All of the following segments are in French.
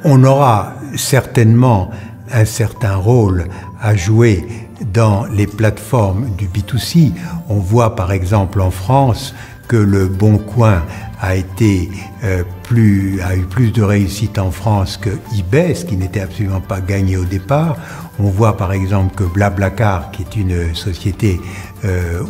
On aura certainement un certain rôle à jouer dans les plateformes du B2C. On voit par exemple en France que le Bon Coin a eu plus de réussite en France que eBay, ce qui n'était absolument pas gagné au départ. On voit par exemple que BlaBlaCar, qui est une société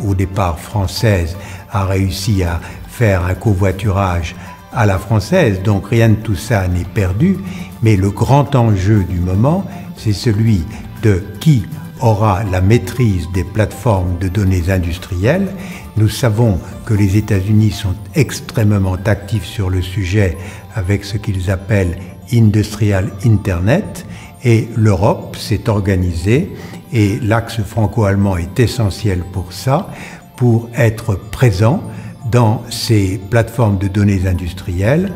au départ française, a réussi à faire un covoiturage à la française. Donc rien de tout ça n'est perdu, mais le grand enjeu du moment, c'est celui de qui aura la maîtrise des plateformes de données industrielles. Nous savons que les États-Unis sont extrêmement actifs sur le sujet avec ce qu'ils appellent Industrial Internet, et l'Europe s'est organisée, et l'axe franco-allemand est essentiel pour ça, pour être présent dans ces plateformes de données industrielles.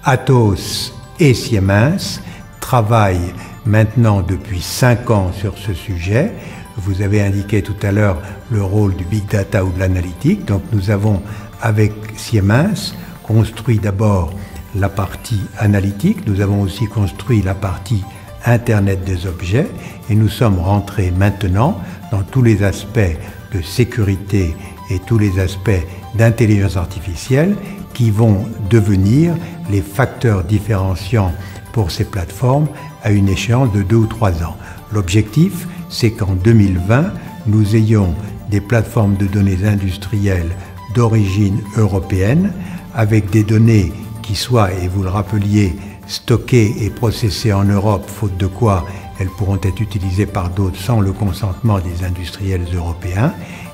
Atos et Siemens travaillent maintenant depuis 5 ans sur ce sujet. Vous avez indiqué tout à l'heure le rôle du big data ou de l'analytique. Donc nous avons, avec Siemens, construit d'abord la partie analytique. Nous avons aussi construit la partie Internet des objets, et nous sommes rentrés maintenant dans tous les aspects de sécurité et tous les aspects d'intelligence artificielle qui vont devenir les facteurs différenciants pour ces plateformes à une échéance de 2 ou 3 ans. L'objectif, c'est qu'en 2020, nous ayons des plateformes de données industrielles d'origine européenne avec des données qui soient, et vous le rappeliez, stockées et processées en Europe, faute de quoi elles pourront être utilisées par d'autres sans le consentement des industriels européens,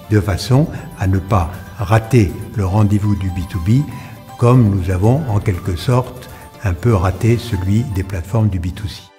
de façon à ne pas rater le rendez-vous du B2B, comme nous avons en quelque sorte un peu raté celui des plateformes du B2C.